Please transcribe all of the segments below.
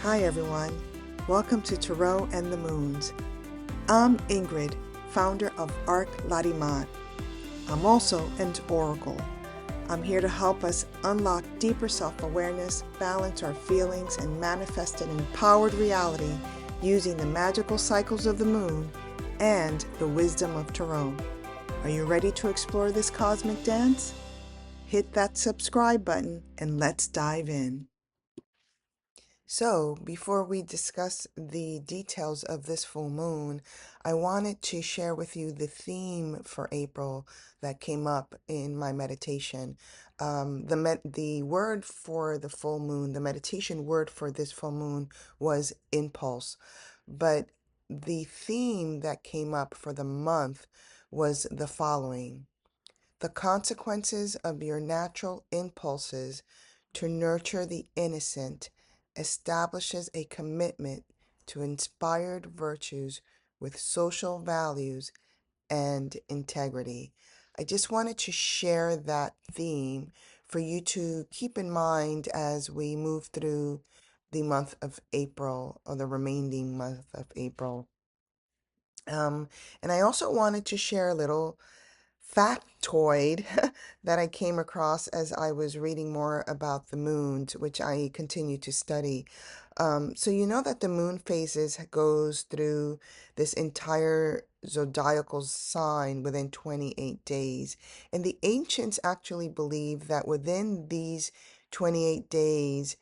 Hi everyone, welcome to Tarot and the Moons. I'm Ingrid, founder of Larimar. I'm also an oracle. I'm here to help us unlock deeper self-awareness, balance our feelings, and manifest an empowered reality using the magical cycles of the moon and the wisdom of Tarot. Are you ready to explore this cosmic dance? Hit that subscribe button and let's dive in. So, before we discuss the details of this full moon, I wanted to share with you the theme for April that came up in my meditation. The word for the full moon, the meditation word for this full moon was impulse. But the theme that came up for the month was the following: the consequences of your natural impulses to nurture the innocent establishes a commitment to inspired virtues with social values and integrity. I just wanted to share that theme for you to keep in mind as we move through the month of April, or the remaining month of April. And I also wanted to share a little factoid that I came across as I was reading more about the moons, which I continue to study. So you know that the moon phases goes through this entire zodiacal sign within 28 days. And the ancients actually believe that within these 28 days,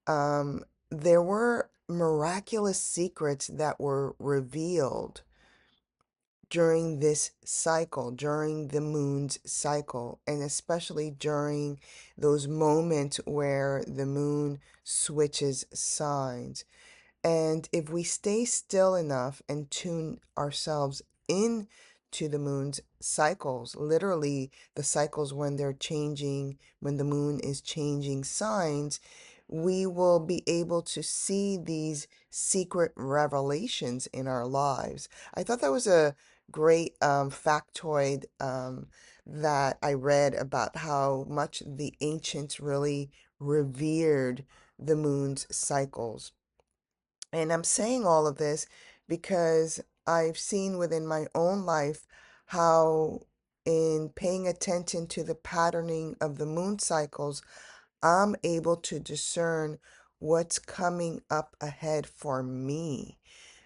there were miraculous secrets that were revealed during this cycle, during the moon's cycle, and especially during those moments where the moon switches signs. And if we stay still enough and tune ourselves in to the moon's cycles, literally the cycles when they're changing, when the moon is changing signs, we will be able to see these secret revelations in our lives. I thought that was a great factoid that I read about how much the ancients really revered the moon's cycles. And I'm saying all of this because I've seen within my own life how, in paying attention to the patterning of the moon cycles, I'm able to discern what's coming up ahead for me.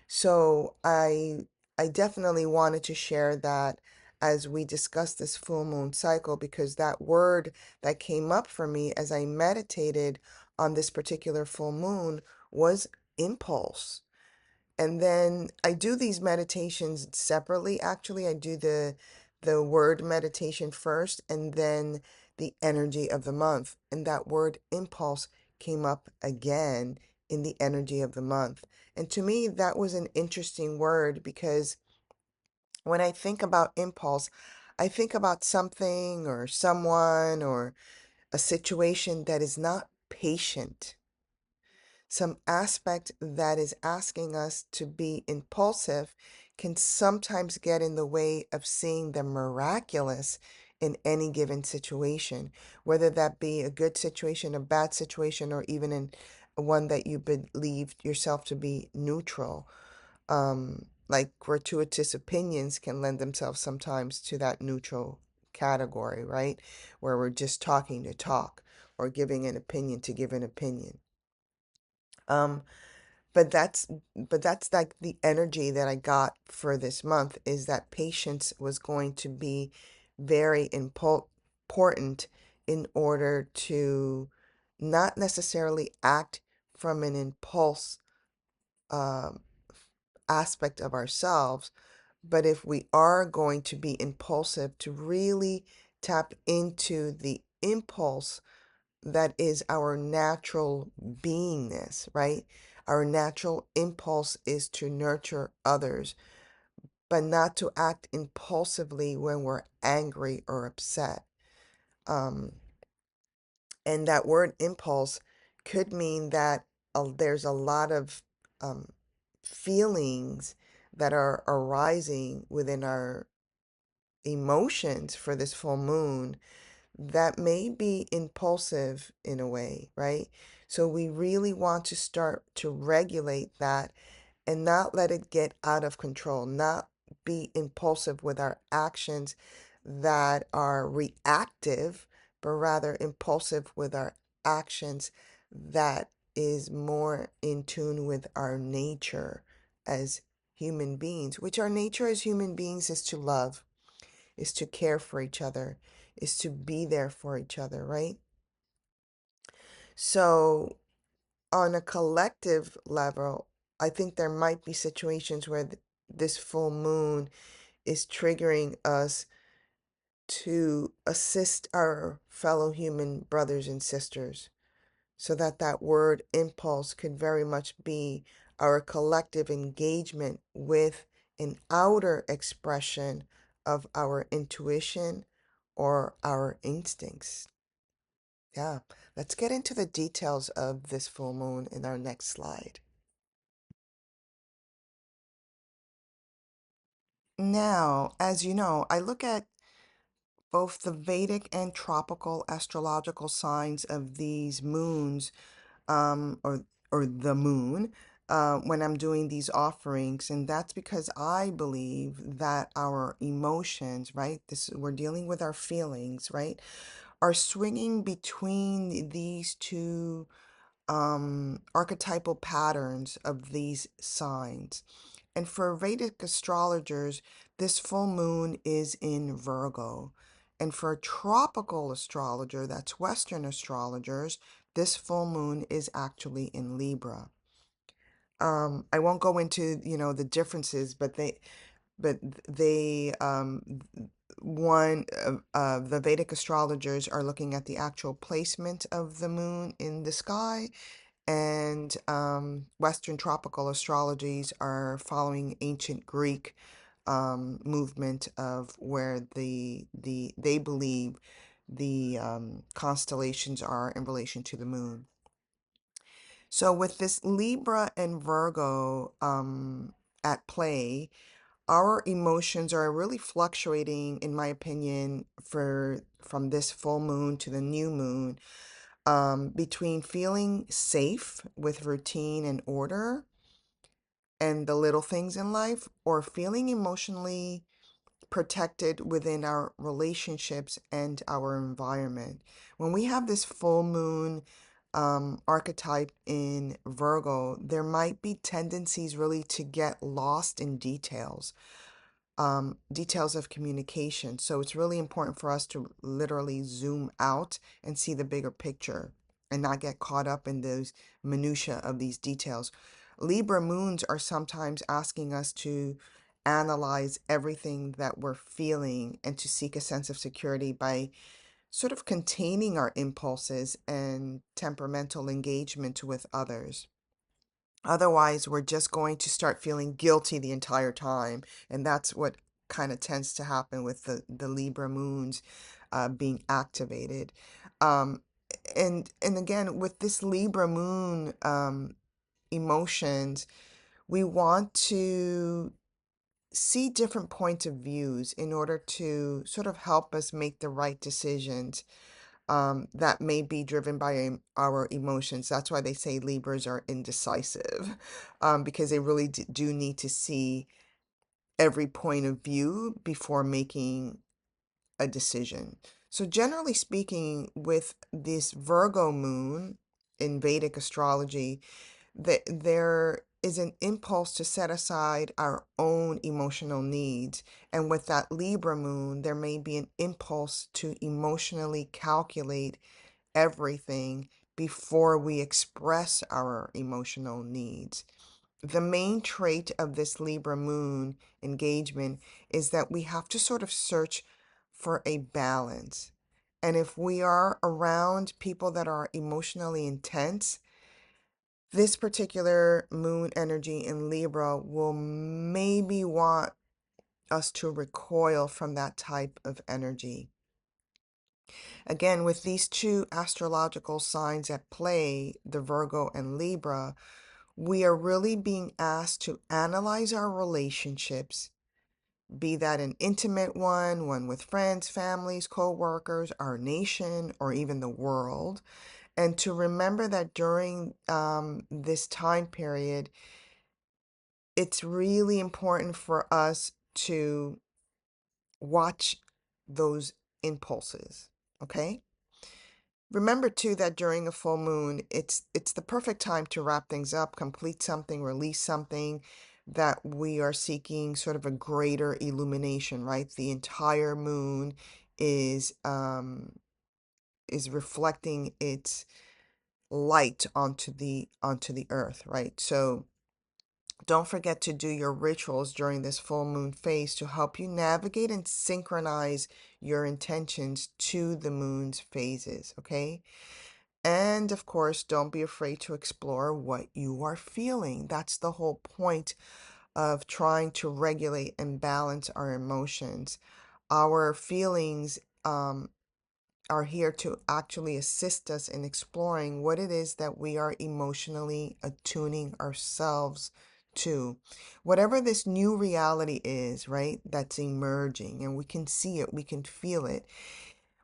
So I definitely wanted to share that as we discuss this full moon cycle, because that word that came up for me as I meditated on this particular full moon was impulse. And then I do these meditations separately. Actually, I do the word meditation first and then the energy of the month. And that word impulse came up again in the energy of the month. And to me, that was an interesting word, because when I think about impulse, I think about something or someone or a situation that is not patient, some aspect that is asking us to be impulsive can sometimes get in the way of seeing the miraculous in any given situation, whether that be a good situation, a bad situation, or even in one that you believe yourself to be neutral. Like gratuitous opinions can lend themselves sometimes to that neutral category, right? Where we're just talking to talk or giving an opinion to give an opinion. Um, but that's like the energy that I got for this month, is that patience was going to be very important in order to not necessarily act from an impulse um, aspect of ourselves, but if we are going to be impulsive, to really tap into the impulse that is our natural beingness, right? Our natural impulse is to nurture others, but not to act impulsively when we're angry or upset. Um, and that word impulse could mean that there's a lot of um, feelings that are arising within our emotions for this full moon that may be impulsive in a way, right? So we really want to start to regulate that and not let it get out of control, not be impulsive with our actions that are reactive, but rather impulsive with our actions that is more in tune with our nature as human beings, which our nature as human beings is to love, is to care for each other, is to be there for each other, right? So, on a collective level, I think there might be situations where this full moon is triggering us to assist our fellow human brothers and sisters, so that that word impulse could very much be our collective engagement with an outer expression of our intuition or our instincts. Yeah, let's get into the details of this full moon in our next slide. Now, as you know, I look at both the Vedic and tropical astrological signs of these moons, um, or or the moon, when I'm doing these offerings, and that's because I believe that our emotions, right? This we're dealing with our feelings, right? Are swinging between these two archetypal patterns of these signs. And for Vedic astrologers, this full moon is in Virgo. And for a tropical astrologer, that's Western astrologers, this full moon is actually in Libra. I won't go into, the differences, but they one the Vedic astrologers are looking at the actual placement of the moon in the sky, and Western tropical astrologies are following ancient Greek movement of where they believe the constellations are in relation to the moon. So with this Libra and Virgo at play, our emotions are really fluctuating, in my opinion, for from this full moon to the new moon, between feeling safe with routine and order and the little things in life, or feeling emotionally protected within our relationships and our environment. When we have this full moon archetype in Virgo, there might be tendencies really to get lost in details of communication. So it's really important for us to literally zoom out and see the bigger picture and not get caught up in those minutia of these details. Libra moons are sometimes asking us to analyze everything that we're feeling and to seek a sense of security by sort of containing our impulses and temperamental engagement with others. Otherwise, we're just going to start feeling guilty the entire time. And that's what kind of tends to happen with the Libra moons being activated. Um, and again, with this Libra moon emotions, we want to see different points of views in order to sort of help us make the right decisions that may be driven by our emotions. That's why they say Libras are indecisive, because they really do need to see every point of view before making a decision. So, generally speaking, with this Virgo moon in Vedic astrology, there is an impulse to set aside our own emotional needs. And with that Libra moon, there may be an impulse to emotionally calculate everything before we express our emotional needs. The main trait of this Libra moon engagement is that we have to sort of search for a balance. And if we are around people that are emotionally intense, this particular moon energy in Libra will maybe want us to recoil from that type of energy. Again, with these two astrological signs at play, the Virgo and Libra, we are really being asked to analyze our relationships, be that an intimate one with friends, families, co-workers, our nation, or even the world. And to remember that during this time period, it's really important for us to watch those impulses, okay? Remember too that during a full moon, it's the perfect time to wrap things up, complete something, release something that we are seeking sort of a greater illumination, right? The entire moon is um is reflecting its light onto the earth, right? So don't forget to do your rituals during this full moon phase to help you navigate and synchronize your intentions to the moon's phases, okay? And of course, don't be afraid to explore what you are feeling. That's the whole point of trying to regulate and balance our emotions. Our feelings are here to actually assist us in exploring what it is that we are emotionally attuning ourselves to. Whatever this new reality is, right, that's emerging, and we can see it, we can feel it.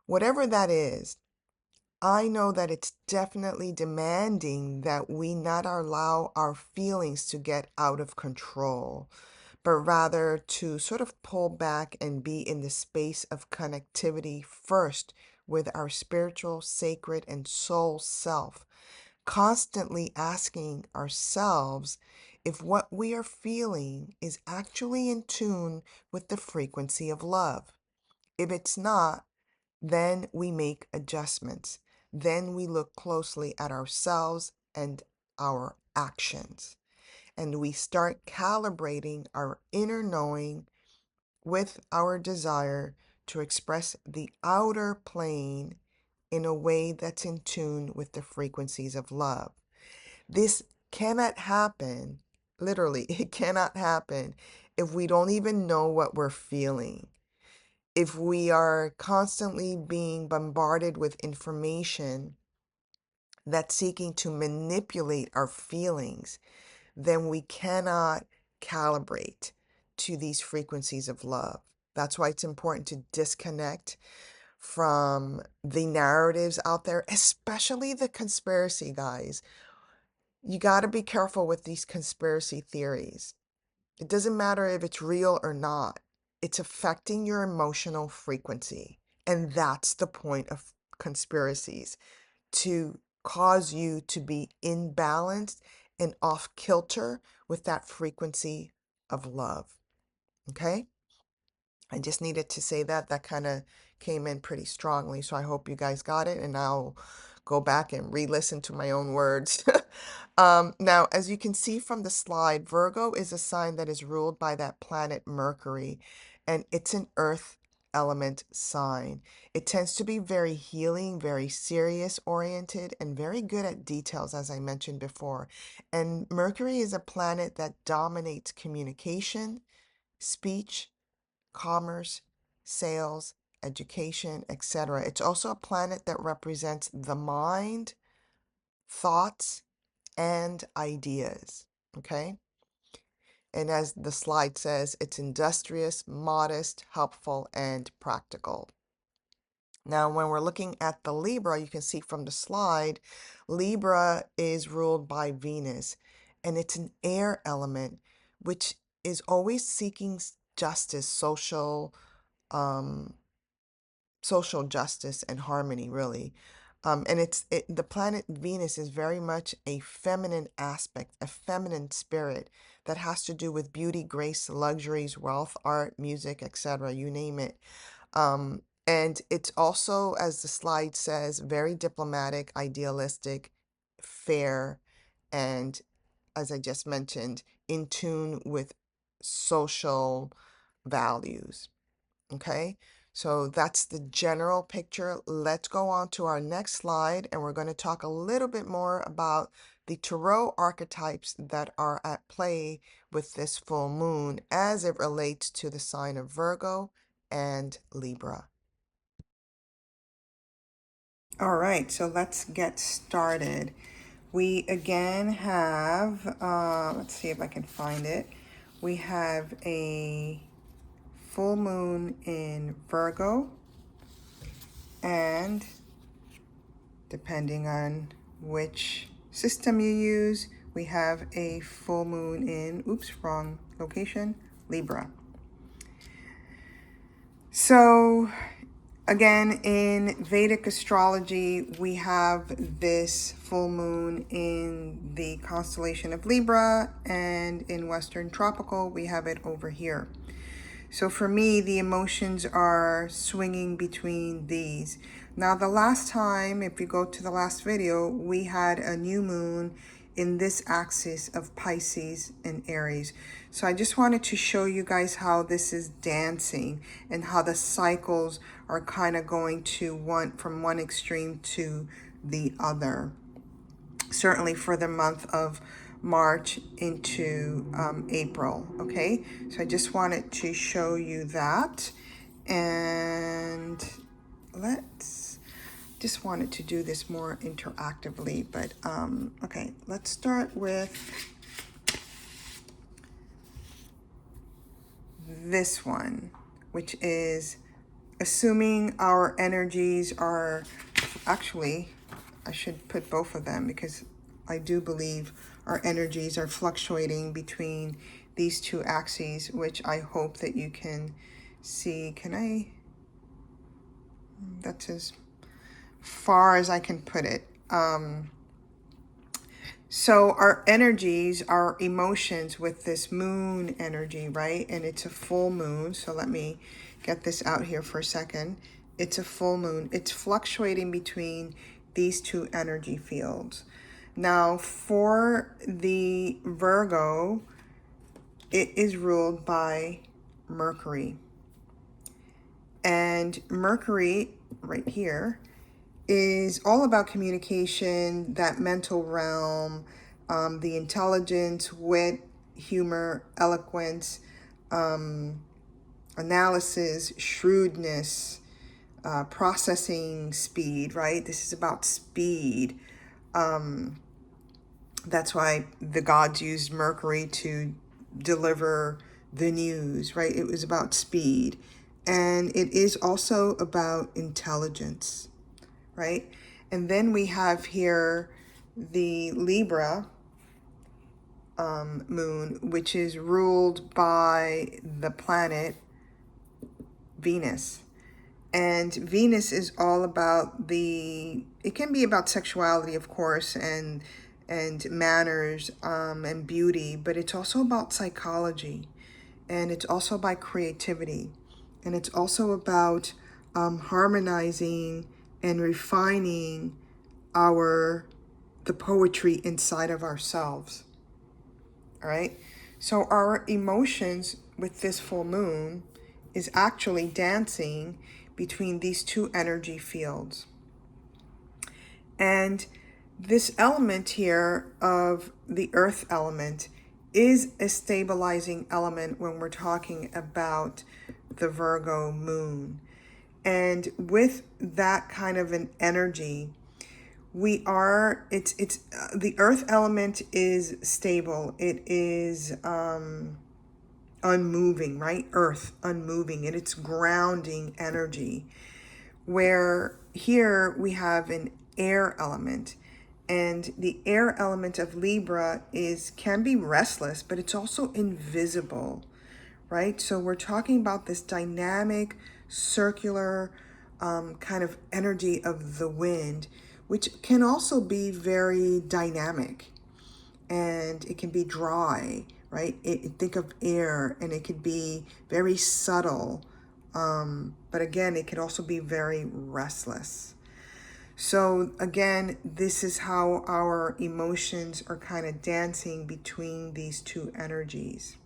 Whatever that is, I know that it's definitely demanding that we not allow our feelings to get out of control, but rather to sort of pull back and be in the space of connectivity first with our spiritual, sacred, and soul self, constantly asking ourselves if what we are feeling is actually in tune with the frequency of love. If it's not, then we make adjustments. Then we look closely at ourselves and our actions. And we start calibrating our inner knowing with our desire to express the outer plane in a way that's in tune with the frequencies of love. This cannot happen, literally, it cannot happen if we don't even know what we're feeling. If we are constantly being bombarded with information that's seeking to manipulate our feelings, then we cannot calibrate to these frequencies of love. That's why it's important to disconnect from the narratives out there, especially the conspiracy guys. You got to be careful with these conspiracy theories. It doesn't matter if it's real or not, it's affecting your emotional frequency. And that's the point of conspiracies, to cause you to be imbalanced and off kilter with that frequency of love. Okay? I just needed to say that. That kind of came in pretty strongly. So I hope you guys got it. And I'll go back and re-listen to my own words. Now, as you can see from the slide, Virgo is a sign that is ruled by that planet Mercury, and it's an earth element sign. It tends to be very healing, very serious oriented, and very good at details, as I mentioned before. And Mercury is a planet that dominates communication, speech, commerce, sales, education, etc. It's also a planet that represents the mind, thoughts, and ideas. Okay? And as the slide says, it's industrious, modest, helpful, and practical. Now, when we're looking at the Libra, you can see from the slide, Libra is ruled by Venus, and it's an air element, which is always seeking justice, um, social justice and harmony, really. And the planet Venus is very much a feminine aspect, a feminine spirit that has to do with beauty, grace, luxuries, wealth, art, music, etc. You name it. And it's also, as the slide says, very diplomatic, idealistic, fair, and as I just mentioned, in tune with social values. Okay, so that's the general picture. Let's go on to our next slide, and we're going to talk a little bit more about the tarot archetypes that are at play with this full moon as it relates to the sign of Virgo and Libra. All right, so let's get started. We again have, let's see if I can find it. We have a full moon in Virgo, and depending on which system you use, we have a full moon in, oops, wrong location, Libra. So again, in Vedic astrology, we have this full moon in the constellation of Libra, and in Western tropical, we have it over here. So for me, the emotions are swinging between these. Now, the last time, if you go to the last video, we had a new moon in this axis of Pisces and Aries. So I just wanted to show you guys how this is dancing and how the cycles are kind of going to from one extreme to the other. Certainly for the month of March into April. Okay, so I just wanted to show you that, and just wanted to do this more interactively, but okay, let's start with this one, which is assuming our energies are, actually I should put both of them because I do believe our energies are fluctuating between these two axes, which I hope that you can see. Can I? That's as far as I can put it. So our energies, our emotions with this moon energy, right? And it's a full moon. So let me get this out here for a second. It's a full moon. It's fluctuating between these two energy fields. Now, for the Virgo, it is ruled by Mercury. And Mercury, right here, is all about communication, that mental realm, the intelligence, wit, humor, eloquence, analysis, shrewdness, processing speed, right? This is about speed. That's why the gods used Mercury to deliver the news, right? It was about speed. And it is also about intelligence, right? And then we have here the Libra moon, which is ruled by the planet Venus. And Venus is all about it can be about sexuality, of course, and manners and beauty, but it's also about psychology, and it's also about creativity, and it's also about harmonizing and refining the poetry inside of ourselves. All right, so our emotions with this full moon is actually dancing between these two energy fields. And this element here of the earth element is a stabilizing element when we're talking about the Virgo moon. And with that kind of an energy, the earth element is stable. It is unmoving, right? Earth, unmoving, and it's grounding energy. Where here we have an air element, and the air element of Libra can be restless, but it's also invisible, right? So we're talking about this dynamic, circular kind of energy of the wind, which can also be very dynamic, and it can be dry, right? Think of air, and it could be very subtle, but again, it could also be very restless. So again, this is how our emotions are kind of dancing between these two energies.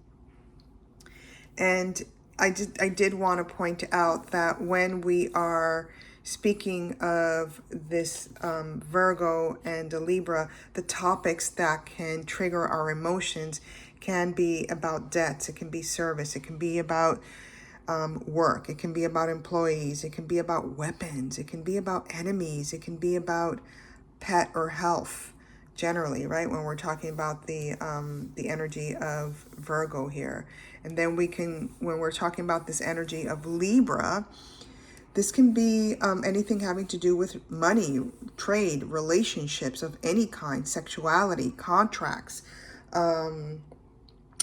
And I did want to point out that when we are speaking of this Virgo and a Libra, the topics that can trigger our emotions can be about debts, it can be service, it can be about work, it can be about employees, it can be about weapons, it can be about enemies, it can be about pet or health, generally, right? When we're talking about the energy of Virgo here. And then we can, when we're talking about this energy of Libra, this can be anything having to do with money, trade, relationships of any kind, sexuality, contracts.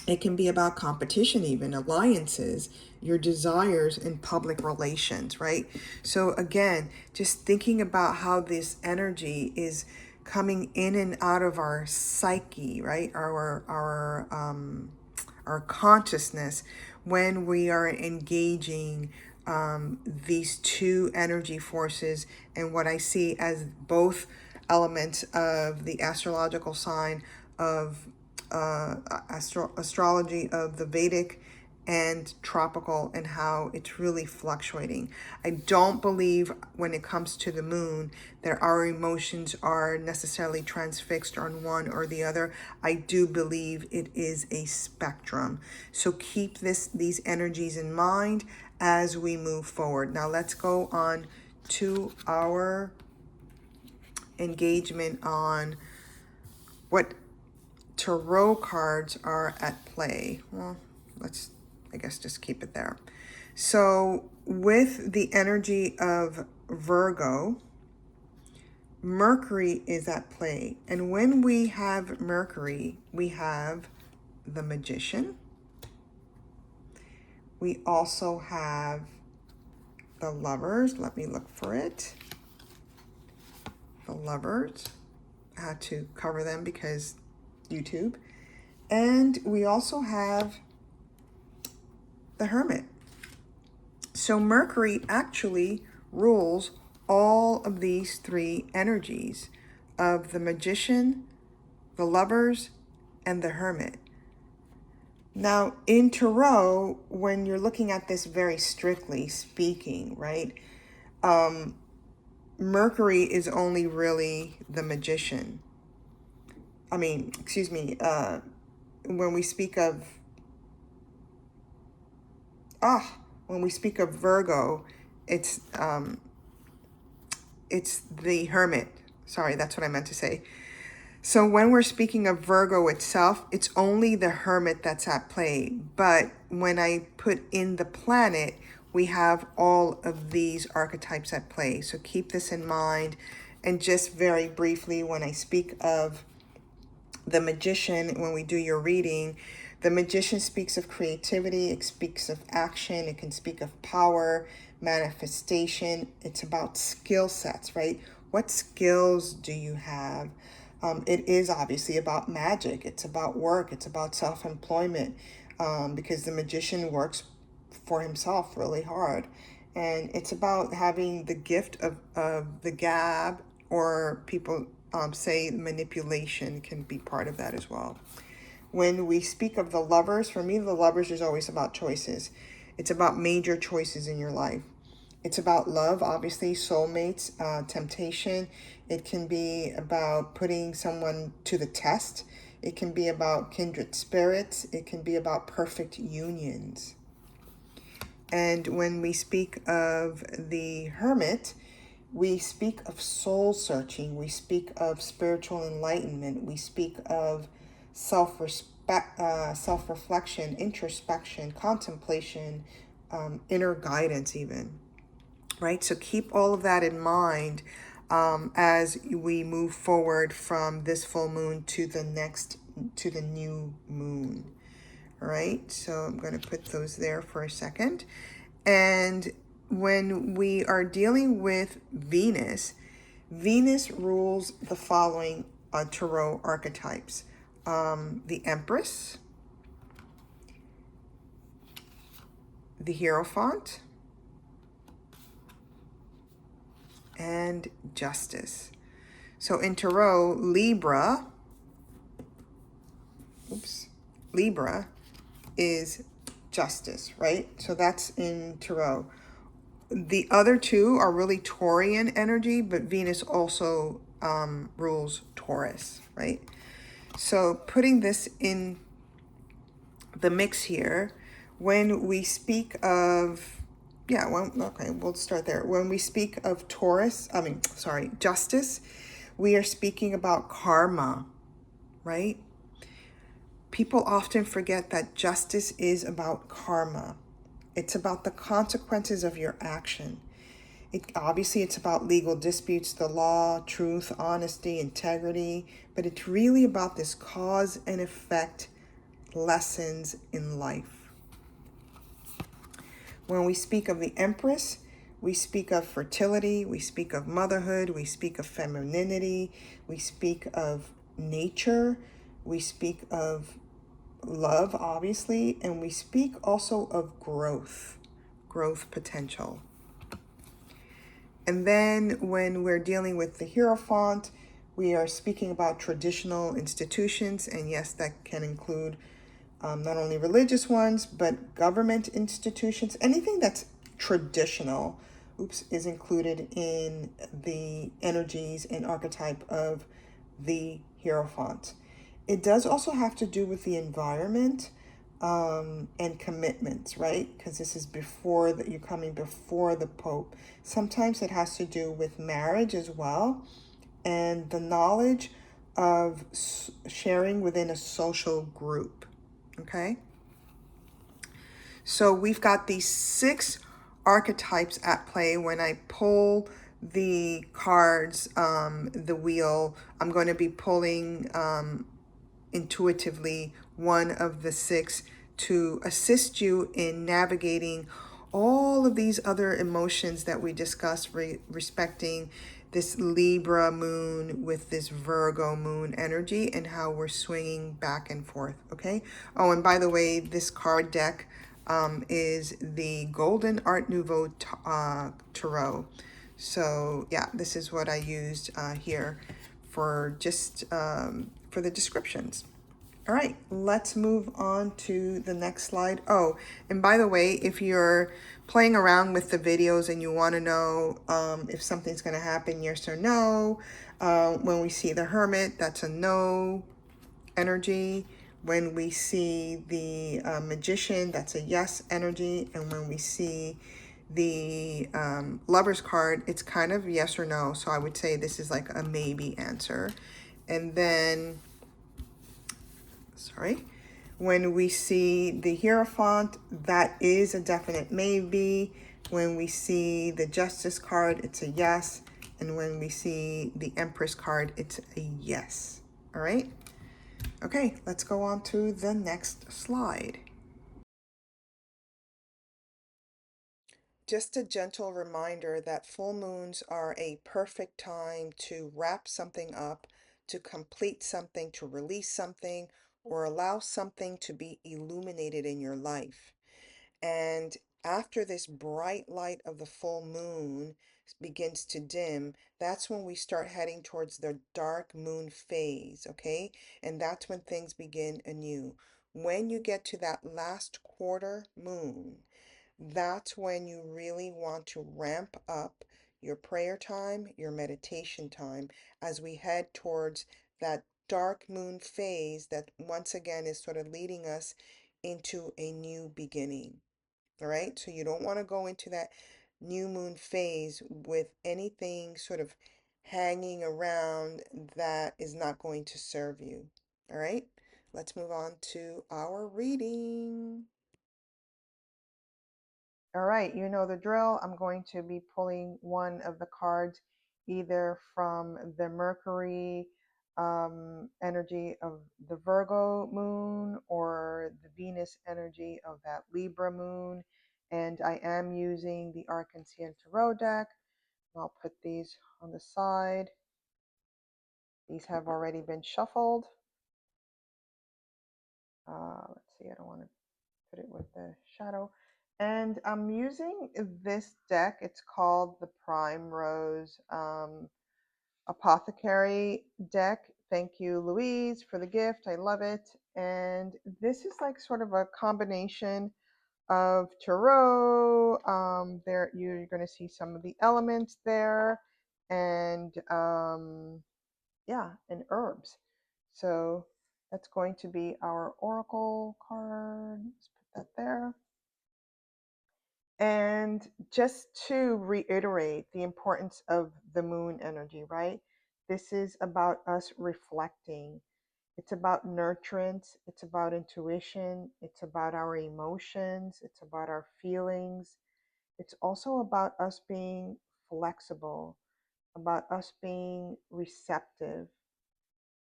It can be about competition, even alliances, your desires in public relations, right? So again, just thinking about how this energy is coming in and out of our psyche, right? Our consciousness when we are engaging these two energy forces, and what I see as both elements of the astrological sign of astrology of the Vedic and tropical, and how it's really fluctuating. I don't believe when it comes to the moon that our emotions are necessarily transfixed on one or the other. I do believe it is a spectrum. So keep these energies in mind as we move forward. Now let's go on to our engagement on what tarot cards are at play. Well, let's, I guess, just keep it there. So with the energy of Virgo, Mercury is at play. And when we have Mercury, we have the Magician. We also have the Lovers. Let me look for it. The Lovers. I had to cover them because YouTube. And we also have the Hermit. So Mercury actually rules all of these three energies of the Magician, the Lovers, and the Hermit. Now, in Tarot, when you're looking at this very strictly speaking, right, Mercury is only really the Magician. When we speak of when we speak of Virgo, it's the Hermit. Sorry, that's what I meant to say. So when we're speaking of Virgo itself, it's only the Hermit that's at play. But when I put in the planet, we have all of these archetypes at play. So keep this in mind. And just very briefly, when I speak of the Magician, when we do your reading, the Magician speaks of creativity, it speaks of action, it can speak of power, manifestation. It's about skill sets, right? What skills do you have? It is obviously about magic. It's about work. It's about self-employment, because the Magician works for himself really hard. And it's about having the gift of the gab, or people say manipulation can be part of that as well. When we speak of the Lovers, for me, the Lovers is always about choices. It's about major choices in your life. It's about love, obviously, soulmates, temptation. It can be about putting someone to the test. It can be about kindred spirits. It can be about perfect unions. And when we speak of the Hermit, we speak of soul searching. We speak of spiritual enlightenment. We speak of self-reflection, introspection, contemplation, inner guidance even. Right? So keep all of that in mind as we move forward from this full moon to the new moon. All right, so I'm going to put those there for a second. And when we are dealing with Venus, Venus rules the following tarot archetypes. The Empress, the Hierophant, and Justice. So in Tarot, Libra is Justice, right? So that's in Tarot. The other two are really Taurian energy, but Venus also rules Taurus, right? So putting this in the mix here, when we speak of, we'll start there. When we speak of Justice, We are speaking about karma, right? People often forget that justice is about karma. It's about the consequences of your action. Obviously, it's about legal disputes, the law, truth, honesty, integrity, but it's really about this cause and effect lessons in life. When we speak of the Empress, we speak of fertility, we speak of motherhood, we speak of femininity, we speak of nature, we speak of love, obviously, and we speak also of growth potential. And then when we're dealing with the Hierophant, we are speaking about traditional institutions, and yes, that can include not only religious ones, but government institutions. Anything that's traditional, is included in the energies and archetype of the Hierophant. It does also have to do with the environment and commitments, right? Because this is before that, you're coming before the Pope. Sometimes it has to do with marriage as well, and the knowledge of sharing within a social group. Okay, so we've got these 6 archetypes at play. When I pull the cards, the wheel, I'm going to be pulling intuitively one of the 6 to assist you in navigating all of these other emotions that we discussed respecting this Libra moon with this Virgo moon energy and how we're swinging back and forth. Okay. Oh, and by the way, this card deck is the Golden Art Nouveau Tarot. So yeah, this is what I used here for just for the descriptions. All right, let's move on to the next slide. Oh, and by the way, if you're playing around with the videos and you want to know if something's going to happen, yes or no, when we see the Hermit, that's a no energy. When we see the Magician, that's a yes energy. And when we see the Lover's card, it's kind of yes or no. So I would say this is like a maybe answer. And then, sorry, when we see the Hierophant, that is a definite maybe. When we see the Justice card, it's a yes. And when we see the Empress card, it's a yes. All right. Okay, let's go on to the next slide. Just a gentle reminder that full moons are a perfect time to wrap something up, to complete something, to release something, or allow something to be illuminated in your life. And after this bright light of the full moon begins to dim, that's when we start heading towards the dark moon phase, okay? And that's when things begin anew. When you get to that last quarter moon, that's when you really want to ramp up your prayer time, your meditation time, as we head towards that dark moon phase that once again is sort of leading us into a new beginning. All right, so you don't want to go into that new moon phase with anything sort of hanging around that is not going to serve you. All right, let's move on to our reading. All right, you know the drill. I'm going to be pulling one of the cards either from the Mercury energy of the Virgo moon or the Venus energy of that Libra moon. And I am using the Arc-en-Ciel Tarot deck. I'll put these on the side. These have already been shuffled. Let's see, I don't want to put it with the shadow. And I'm using this deck. It's called the Prime Rose Apothecary deck. Thank you, Louise, for the gift. I love it. And this is like sort of a combination of tarot. There you're going to see some of the elements there, and yeah, and herbs. So that's going to be our oracle card. Let's put that there. And just to reiterate the importance of the moon energy, right? This is about us reflecting. It's about nurturance. It's about intuition. It's about our emotions. It's about our feelings. It's also about us being flexible, about us being receptive,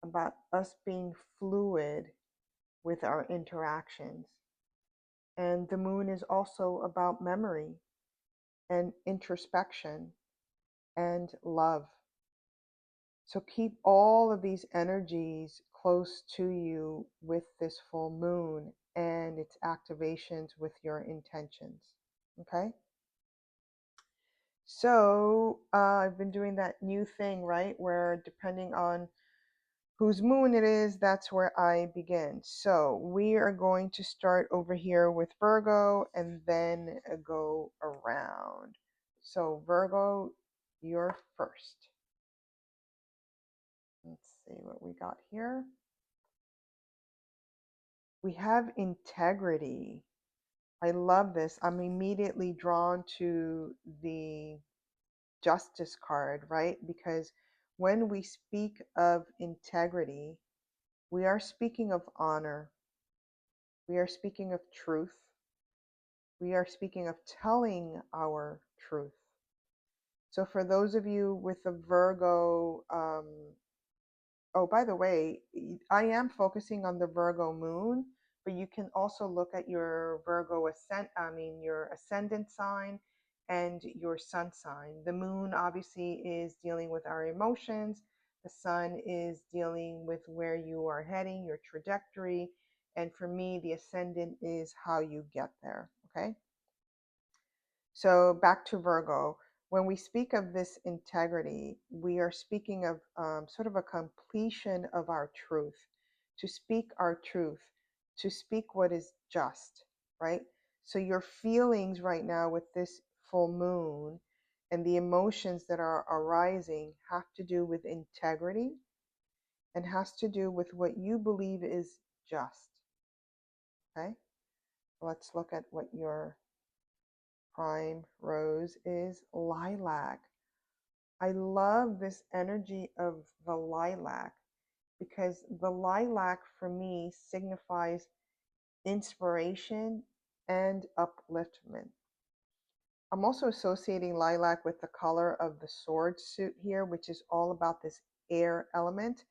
about us being fluid with our interactions. And the moon is also about memory and introspection and love. So keep all of these energies close to you with this full moon and its activations with your intentions. Okay? So I've been doing that new thing, right? Where depending on whose moon it is, that's where I begin. So we are going to start over here with Virgo and then go around. So Virgo, you're first. Let's see what we got here. We have integrity. I love this. I'm immediately drawn to the Justice card, right? Because when we speak of integrity, we are speaking of honor. We are speaking of truth. We are speaking of telling our truth. So for those of you with the Virgo, oh, by the way, I am focusing on the Virgo moon, but you can also look at your your ascendant sign and your sun sign. The moon obviously is dealing with our emotions. The sun is dealing with where you are heading, your trajectory. And for me, the ascendant is how you get there. Okay. So back to Virgo. When we speak of this integrity, we are speaking of sort of a completion of our truth, to speak our truth, to speak what is just, right? So your feelings right now with this full moon and the emotions that are arising have to do with integrity and has to do with what you believe is just, okay? Let's look at what your prime rose is. Lilac. I love this energy of the lilac because the lilac for me signifies inspiration and upliftment. I'm also associating lilac with the color of the sword suit here, which is all about this air element.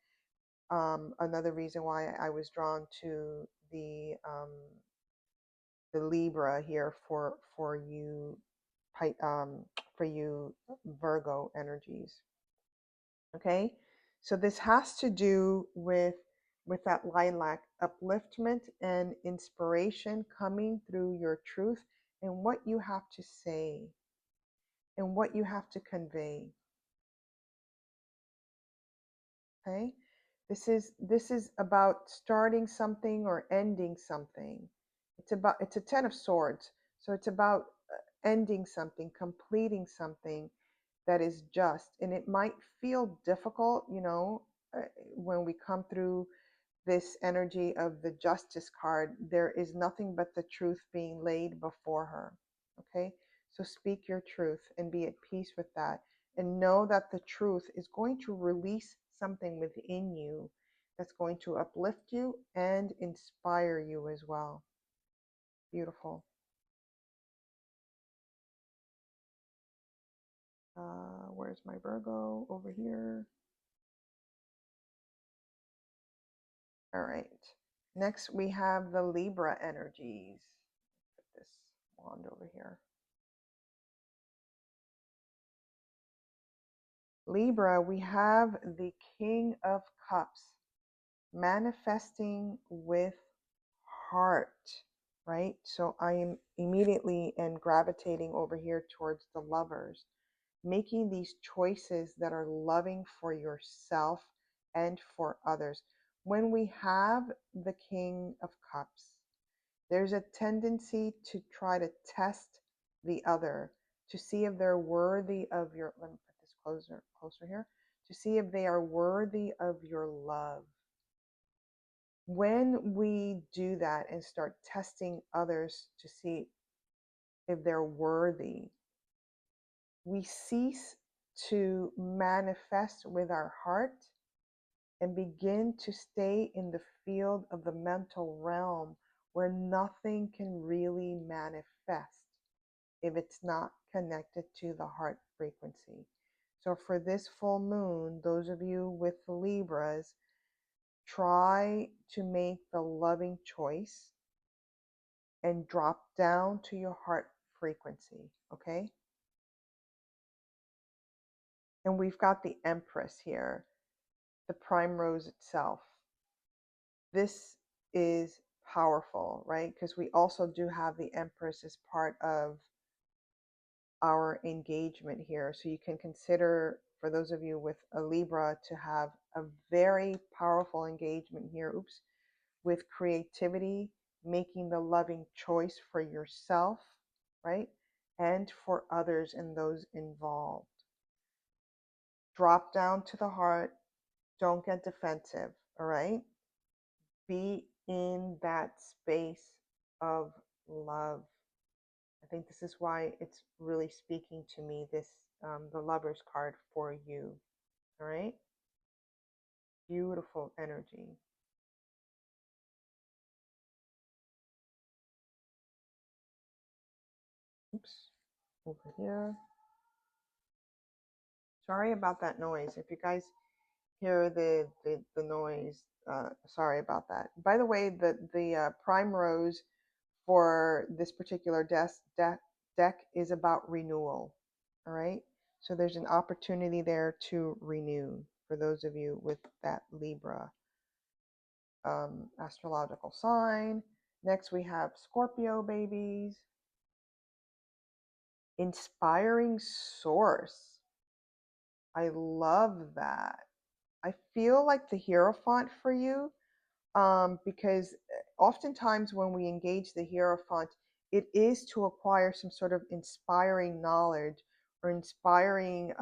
Another reason why I was drawn to the Libra here um, for you Virgo energies. Okay, so this has to do with that lilac upliftment and inspiration coming through your truth and what you have to say and what you have to convey. Okay, this is about starting something or ending something. It's a 10 of swords, so it's about ending something, completing something that is just. And it might feel difficult, when we come through this energy of the Justice card. There is nothing but the truth being laid before her. Okay, so speak your truth and be at peace with that, and know that the truth is going to release something within you that's going to uplift you and inspire you as well. Beautiful. Where's my Virgo? Over here. All right. Next, we have the Libra energies. Put this wand over here. Libra, we have the King of Cups manifesting with heart, right? So I am immediately and gravitating over here towards the lovers, making these choices that are loving for yourself and for others. When we have the King of Cups, there's a tendency to try to test the other to see if they're worthy of your, let me put this closer here, to see if they are worthy of your love. When we do that and start testing others to see if they're worthy, we cease to manifest with our heart and begin to stay in the field of the mental realm where nothing can really manifest if it's not connected to the heart frequency. So for this full moon, those of you with the Libras, try to make the loving choice and drop down to your heart frequency, okay? And we've got the Empress here, the primrose itself. This is powerful, right? Because we also do have the Empress as part of our engagement here. So you can consider, for those of you with a Libra, to have a very powerful engagement here. Oops. With creativity, making the loving choice for yourself, right? And for others and those involved. Drop down to the heart. Don't get defensive, all right? Be in that space of love. I think this is why it's really speaking to me, this the Lover's card for you, all right? Beautiful energy. Oops, over here. Sorry about that noise. If you guys hear the noise, sorry about that. By the way, the primrose for this particular deck is about renewal. All right. So there's an opportunity there to renew for those of you with that Libra astrological sign. Next, we have Scorpio babies. Inspiring source. I love that. I feel like the Hierophant for you, because oftentimes when we engage the Hierophant, it is to acquire some sort of inspiring knowledge or inspiring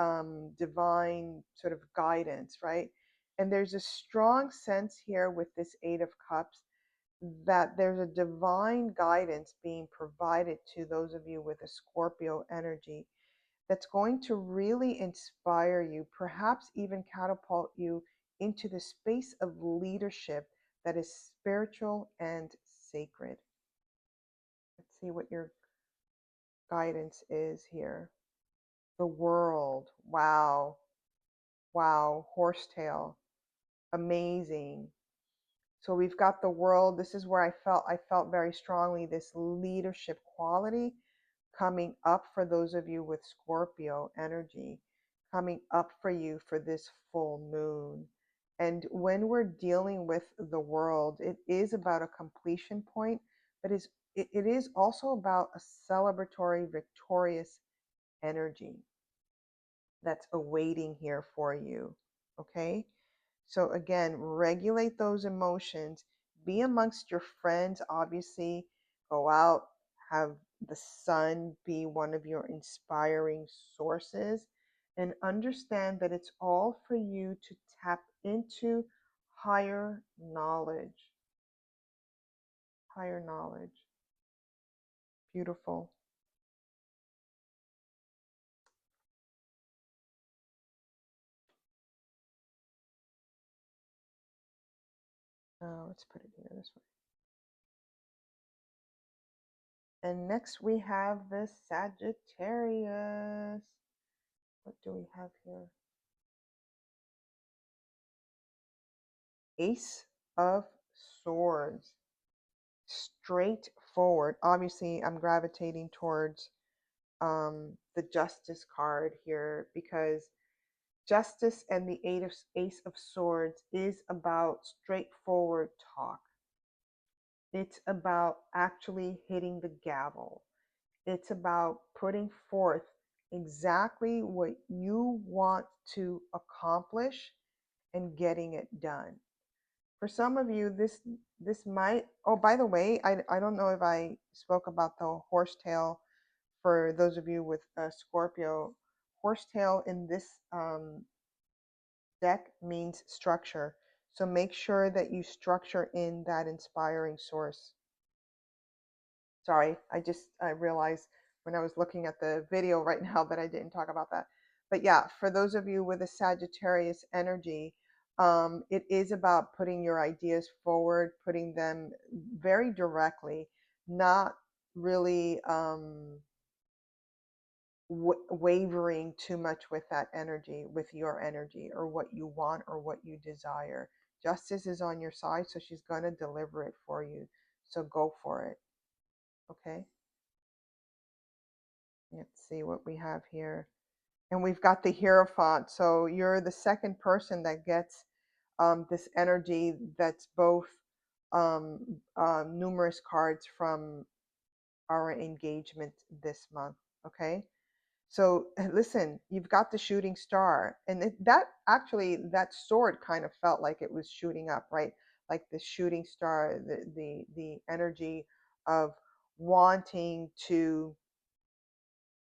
divine sort of guidance, right? And there's a strong sense here with this Eight of Cups that there's a divine guidance being provided to those of you with a Scorpio energy that's going to really inspire you, perhaps even catapult you into the space of leadership that is spiritual and sacred. Let's see what your guidance is here. The world. Wow. Wow. Horsetail. Amazing. So we've got the world. This is where I felt very strongly this leadership quality coming up for those of you with Scorpio energy, coming up for you for this full moon. And when we're dealing with the world, it is about a completion point, but it is also about a celebratory, victorious energy that's awaiting here for you. Okay? So again, regulate those emotions. Be amongst your friends, obviously. Go out, have the sun be one of your inspiring sources, and understand that it's all for you to tap into higher knowledge. Higher knowledge. Beautiful. Let's put it here this way. And next we have the Sagittarius. What do we have here? Ace of Swords. Straightforward. Obviously, I'm gravitating towards the Justice card here because Justice and the Ace of Swords is about straightforward talk. It's about actually hitting the gavel. It's about putting forth exactly what you want to accomplish and getting it done. For some of you, this might, oh, by the way, I don't know if I spoke about the horsetail for those of you with Scorpio. Horsetail in this deck means structure. So make sure that you structure in that inspiring source. Sorry, I realized when I was looking at the video right now that I didn't talk about that. But yeah, for those of you with a Sagittarius energy, it is about putting your ideas forward, putting them very directly, not really wavering too much with that energy, with your energy, or what you want or what you desire. Justice is on your side, so she's going to deliver it for you. So go for it. Okay? Let's see what we have here. And we've got the Hierophant. So you're the second person that gets this energy that's both numerous cards from our engagement this month. Okay? So listen, you've got the shooting star, and that actually, that sword kind of felt like it was shooting up, right? Like the shooting star, the energy of wanting to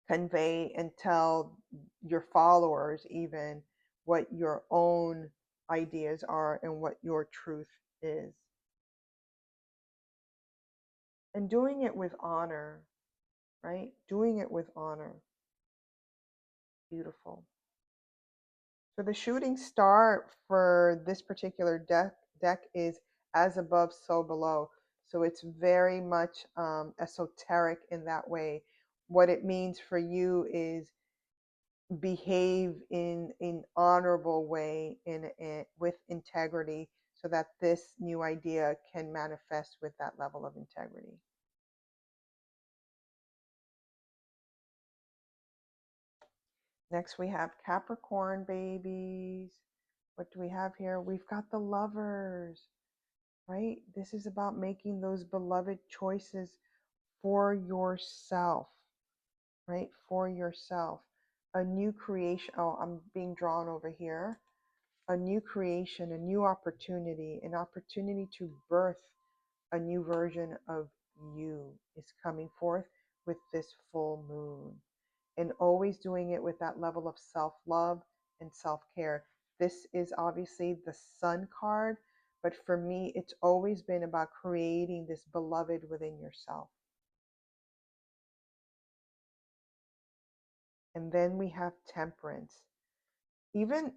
convey and tell your followers even what your own ideas are and what your truth is, and doing it with honor, right? Doing it with honor. Beautiful. So the shooting star for this particular deck is as above, so below. So it's very much esoteric in that way. What it means for you is behave in an honorable way, with integrity, so that this new idea can manifest with that level of integrity. Next, we have Capricorn babies. What do we have here? We've got the Lovers, right? This is about making those beloved choices for yourself, right? For yourself. A new creation. Oh, I'm being drawn over here. A new creation, a new opportunity, an opportunity to birth a new version of you is coming forth with this full moon. And always doing it with that level of self-love and self-care. This is obviously the Sun card, but for me, it's always been about creating this beloved within yourself. And then we have Temperance. Even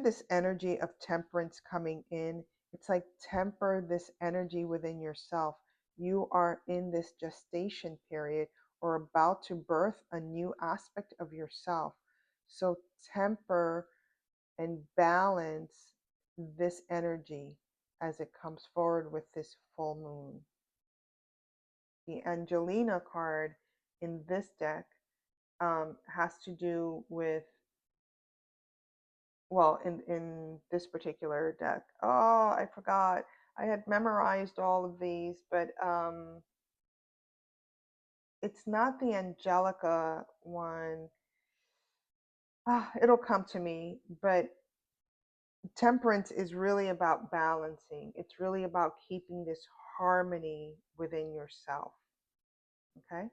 this energy of temperance coming in, it's like temper this energy within yourself. You are in this gestation period, or about to birth a new aspect of yourself. So temper and balance this energy as it comes forward with this full moon. The Angelina card in this deck has to do with, well, in this particular deck. Oh, I forgot. I had memorized all of these, but it's not the Angelica one. Ah, it'll come to me, but temperance is really about balancing. It's really about keeping this harmony within yourself. Okay?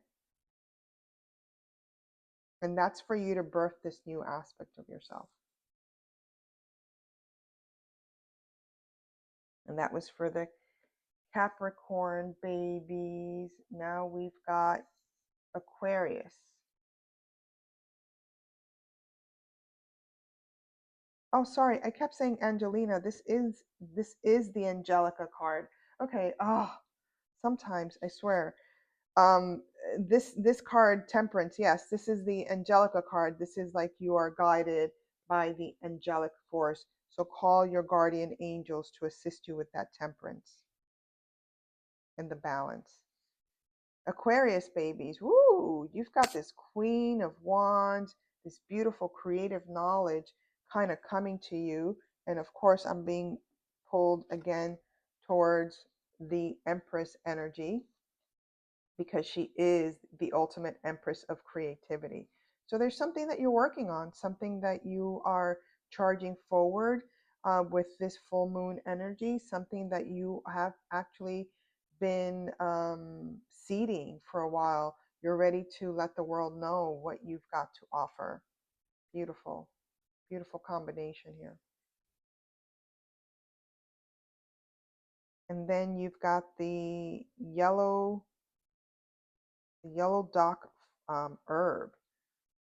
And that's for you to birth this new aspect of yourself. And that was for the Capricorn babies. Now we've got Aquarius. Oh, sorry, I kept saying Angelina. This is the Angelica card. Okay. Oh, sometimes I swear. This card, Temperance. Yes, this is the Angelica card. This is like you are guided by the angelic force. So call your guardian angels to assist you with that temperance and the balance. Aquarius babies, woo! You've got this Queen of Wands, this beautiful creative knowledge kind of coming to you. And of course, I'm being pulled again towards the Empress energy, because she is the ultimate empress of creativity. So there's something that you're working on, something that you are charging forward with this full moon energy, something that you have actually been seeding for a while. You're ready to let the world know what you've got to offer. Beautiful, beautiful combination here. And then you've got the yellow dock herb.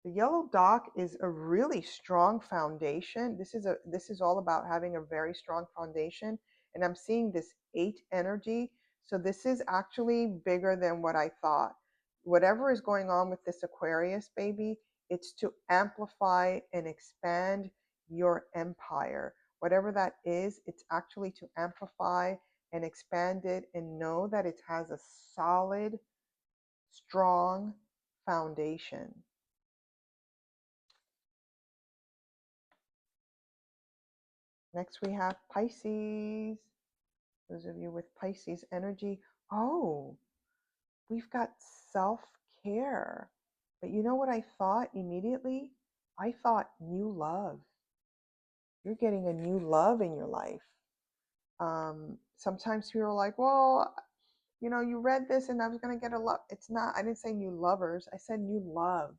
The yellow dock is a really strong foundation. This is all about having a very strong foundation. And I'm seeing this 8 energy. So this is actually bigger than what I thought. Whatever is going on with this Aquarius baby, it's to amplify and expand your empire. Whatever that is, it's actually to amplify and expand it and know that it has a solid, strong foundation. Next, we have Pisces. Those of you with Pisces energy. Oh, we've got self care. But you know what I thought immediately? I thought new love. You're getting a new love in your life. Sometimes people are like, well, you read this and I was going to get a love. It's not, I didn't say new lovers. I said new love.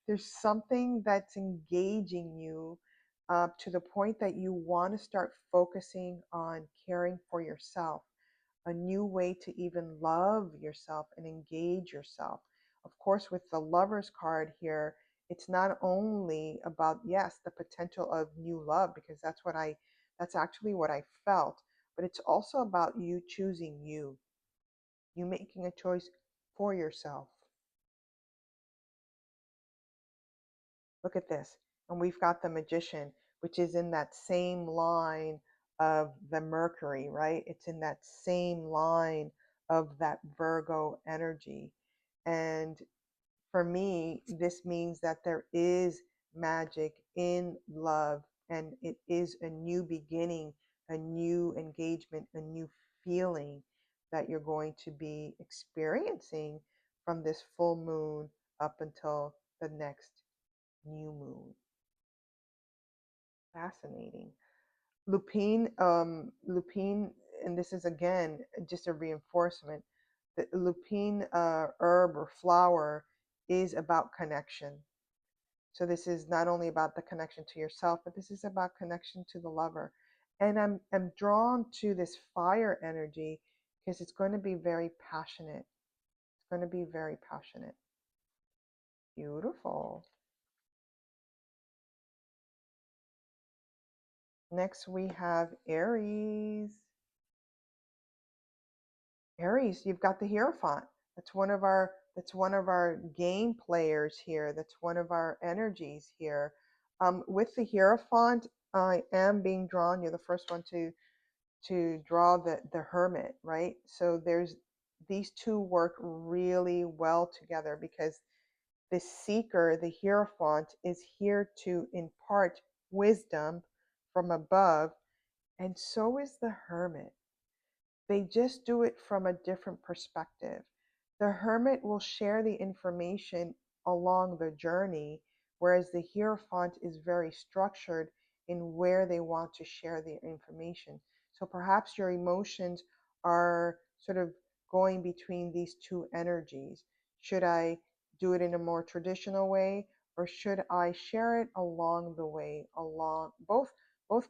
There's something that's engaging you to the point that you want to start focusing on caring for yourself, a new way to even love yourself and engage yourself. Of course, with the Lover's card here, it's not only about, yes, the potential of new love, because that's actually what I felt, but it's also about you choosing you making a choice for yourself. Look at this. And we've got the Magician, which is in that same line of the Mercury, right? It's in that same line of that Virgo energy. And for me, this means that there is magic in love, and it is a new beginning, a new engagement, a new feeling that you're going to be experiencing from this full moon up until the next new moon. Fascinating. Lupine, and this is again just a reinforcement. The lupine herb or flower is about connection. So this is not only about the connection to yourself, but this is about connection to the lover. And I'm drawn to this fire energy because it's going to be very passionate. It's going to be very passionate. Beautiful. Next we have Aries. Aries, you've got the Hierophant. That's one of our game players here. That's one of our energies here. With the Hierophant, I am being drawn. You're the first one to draw the Hermit, right? So there's these two work really well together because the seeker, the Hierophant, is here to impart wisdom from above, and so is the Hermit. They just do it from a different perspective. The hermit will share the information along the journey, whereas the hierophant is very structured in where they want to share the information. So perhaps your emotions are sort of going between these two energies. Should I do it in a more traditional way, or should I share it along the way? Along both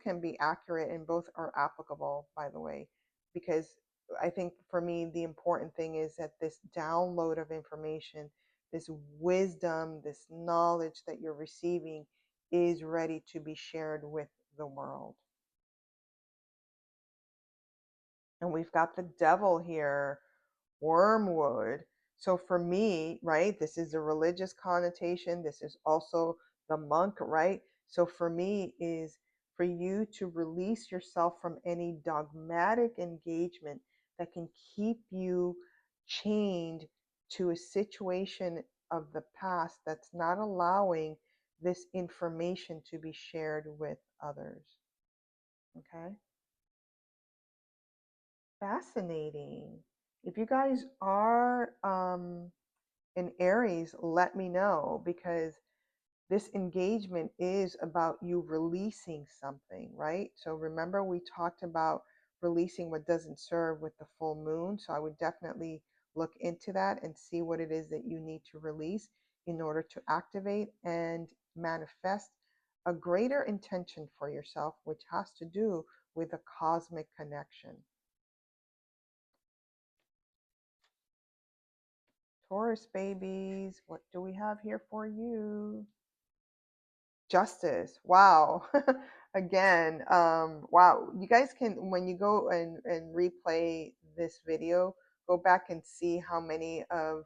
can be accurate and both are applicable, by the way, because I think for me, the important thing is that this download of information, this wisdom, this knowledge that you're receiving is ready to be shared with the world. And we've got the devil here, wormwood. So for me, right, this is a religious connotation. This is also the monk, right? So for me is for you to release yourself from any dogmatic engagement that can keep you chained to a situation of the past that's not allowing this information to be shared with others. Okay? Fascinating. If you guys are in Aries, let me know, because this engagement is about you releasing something, right? So remember, we talked about releasing what doesn't serve with the full moon. So I would definitely look into that and see what it is that you need to release in order to activate and manifest a greater intention for yourself, which has to do with a cosmic connection. Taurus babies, what do we have here for you? Justice. Wow. Again, wow. You guys can, when you go and replay this video, go back and see how many of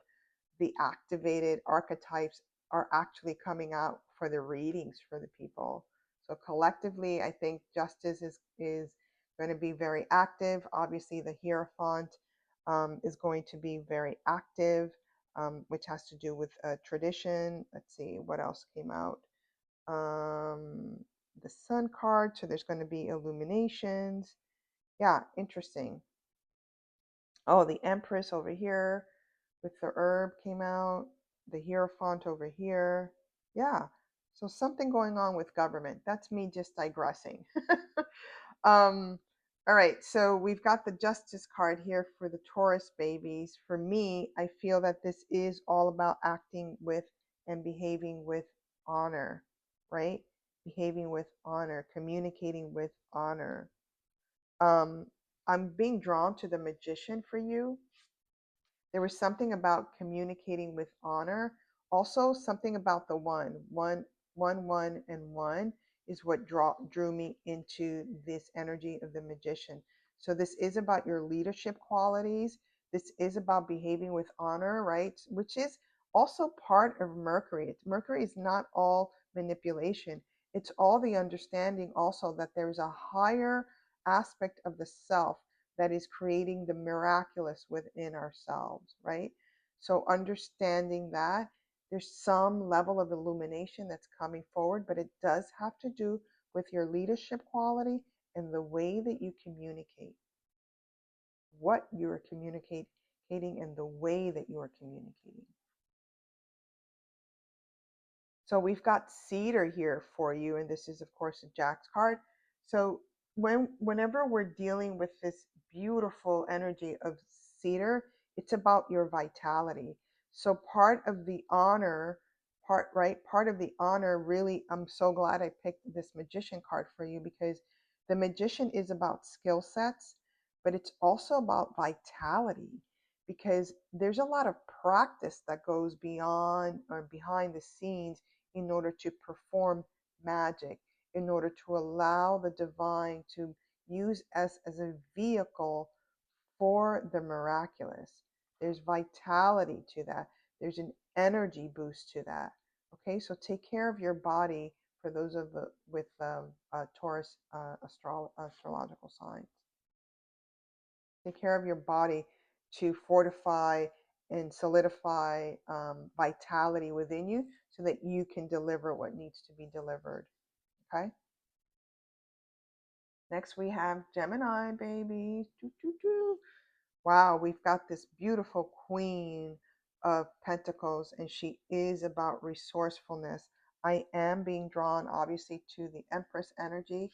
the activated archetypes are actually coming out for the readings for the people. So collectively, I think justice is going to be very active. Obviously, the Hierophant is going to be very active, which has to do with tradition. Let's see what else came out. The Sun card. So there's going to be illuminations. Yeah, interesting. Oh, the Empress over here with the herb came out, the Hierophant over here. Yeah. So something going on with government. That's me just digressing. um, all right. So we've got the Justice card here for the Taurus babies. For me, I feel that this is all about acting with and behaving with honor, right? Behaving with honor, communicating with honor. Um, I'm being drawn to the Magician for you. There was something about communicating with honor. Also, something about the one, and one is what drew me into this energy of the magician. So this is about your leadership qualities. This is about behaving with honor, right? Which is also part of Mercury. Mercury is not all manipulation. It's all the understanding also that there's a higher aspect of the self that is creating the miraculous within ourselves, right? So understanding that there's some level of illumination that's coming forward, but it does have to do with your leadership quality and the way that you communicate, what you're communicating, and the way that you are communicating. So we've got cedar here for you, and this is of course a Jack's card. So whenever we're dealing with this beautiful energy of cedar, it's about your vitality. So part of the honor really, I'm so glad I picked this magician card for you, because the magician is about skill sets, but it's also about vitality, because there's a lot of practice that goes beyond or behind the scenes in order to perform magic, in order to allow the divine to use us as a vehicle for the miraculous. There's vitality to that. There's an energy boost to that. Okay, so take care of your body for those of the with Taurus astrological signs. Take care of your body to fortify and solidify vitality within you so that you can deliver what needs to be delivered. Okay. Next, we have Gemini, baby. Doo, doo, doo. Wow, we've got this beautiful Queen of Pentacles, and she is about resourcefulness. I am being drawn, obviously, to the Empress energy.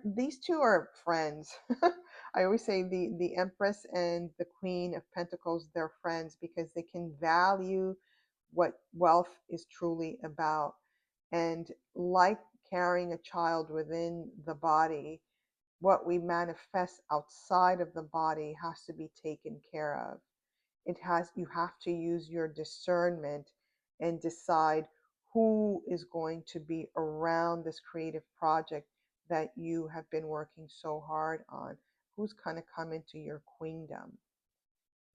These two are friends. I always say the Empress and the Queen of Pentacles, they're friends because they can value what wealth is truly about. And like carrying a child within the body, what we manifest outside of the body has to be taken care of. You have to use your discernment and decide who is going to be around this creative project that you have been working so hard on, who's going to come into your queendom.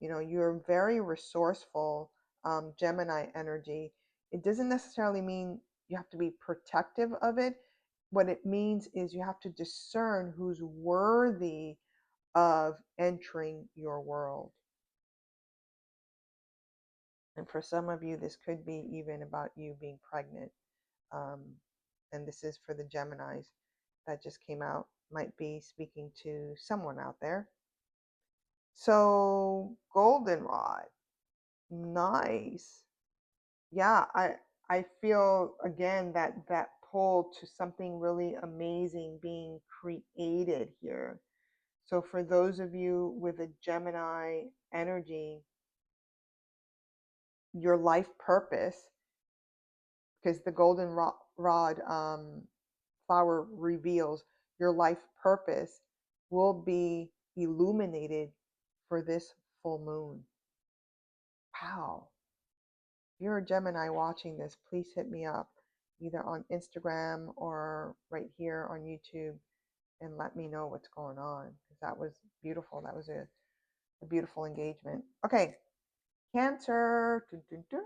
You're very resourceful, Gemini energy. It doesn't necessarily mean you have to be protective of it. What it means is you have to discern who's worthy of entering your world. And for some of you, this could be even about you being pregnant. Um, and this is for the Geminis that just came out, might be speaking to someone out there. So, goldenrod, nice. Yeah, I feel again that pull to something really amazing being created here. So for those of you with a Gemini energy, your life purpose, because the golden rod flower reveals your life purpose, will be illuminated for this full moon. Wow. If you're a Gemini watching this, please hit me up either on Instagram or right here on YouTube and let me know what's going on because that was beautiful. That was a beautiful engagement. Okay, Cancer. Dun, dun, dun.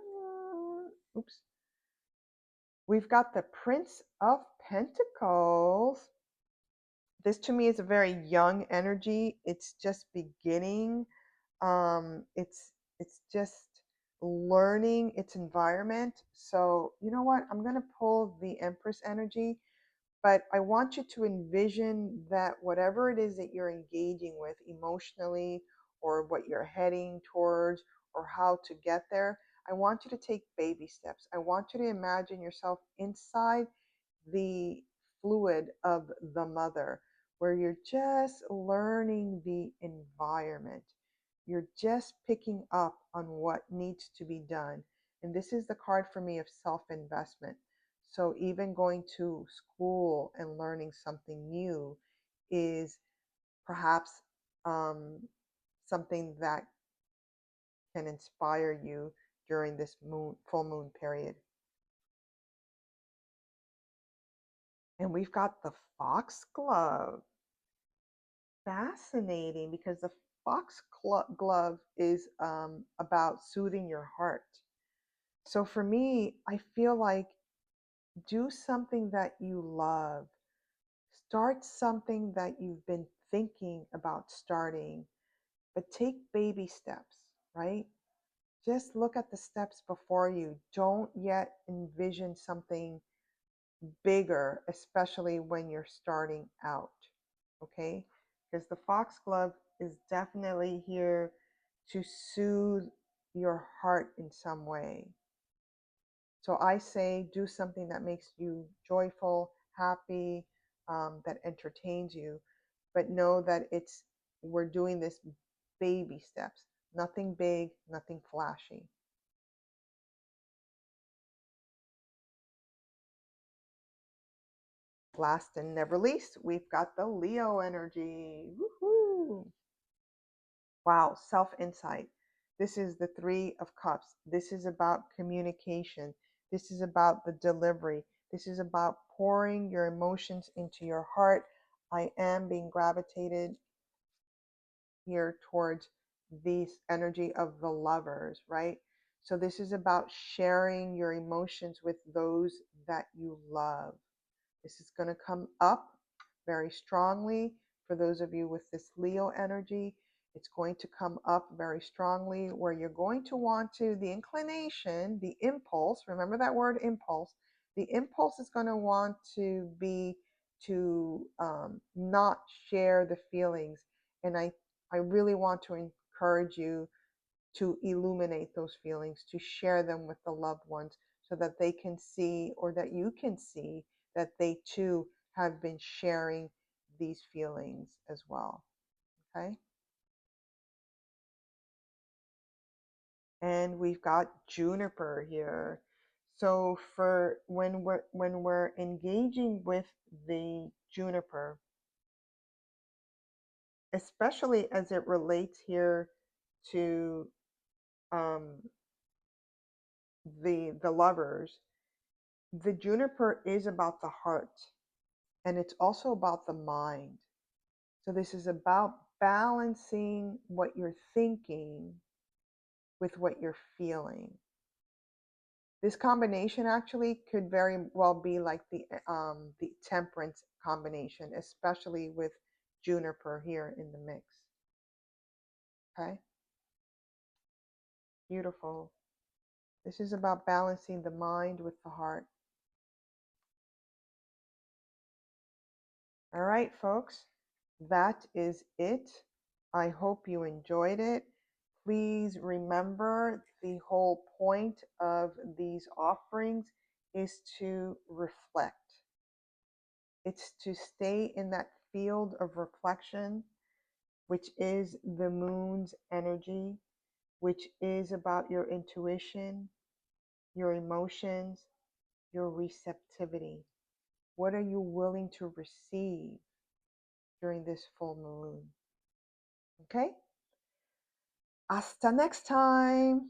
Oops. We've got the Prince of Pentacles. This to me is a very young energy. It's just beginning. It's just learning its environment. So you know what? I'm gonna pull the Empress energy, but I want you to envision that whatever it is that you're engaging with emotionally, or what you're heading towards, or how to get there, I want you to take baby steps. I want you to imagine yourself inside the fluid of the mother, where you're just learning the environment. You're just picking up on what needs to be done. And this is the card for me of self investment. So even going to school and learning something new is perhaps um, something that can inspire you during this full moon period. And we've got the foxglove. Fascinating, because the foxglove is about soothing your heart. So for me, I feel like do something that you love. Start something that you've been thinking about starting, but take baby steps, right? Just look at the steps before you. Don't yet envision something bigger, especially when you're starting out, okay? Because the foxglove is definitely here to soothe your heart in some way. So I say do something that makes you joyful, happy, that entertains you, but know that we're doing this baby steps, nothing big, nothing flashy. Last and never least, we've got the Leo energy. Woohoo! Wow, self insight. This is the Three of Cups. This is about communication. This is about the delivery. This is about pouring your emotions into your heart. I am being gravitated here towards this energy of the lovers, right? So this is about sharing your emotions with those that you love. This is going to come up very strongly for those of you with this Leo energy. It's going to come up very strongly where you're going to want to, the inclination, the impulse, remember that word impulse, the impulse is going to want to be to not share the feelings. And I really want to encourage you to illuminate those feelings, to share them with the loved ones so that they can see, or that you can see, that they too have been sharing these feelings as well. Okay. And we've got juniper here. So for when we're engaging with the juniper, especially as it relates here to um, the lovers, the juniper is about the heart, and it's also about the mind. So this is about balancing what you're thinking with what you're feeling. This combination actually could very well be like the temperance combination, especially with juniper here in the mix. Okay, beautiful. This is about balancing the mind with the heart. All right, folks, that is it. I hope you enjoyed it. Please remember the whole point of these offerings is to reflect. It's to stay in that field of reflection, which is the moon's energy, which is about your intuition, your emotions, your receptivity. What are you willing to receive during this full moon? Okay? Hasta next time.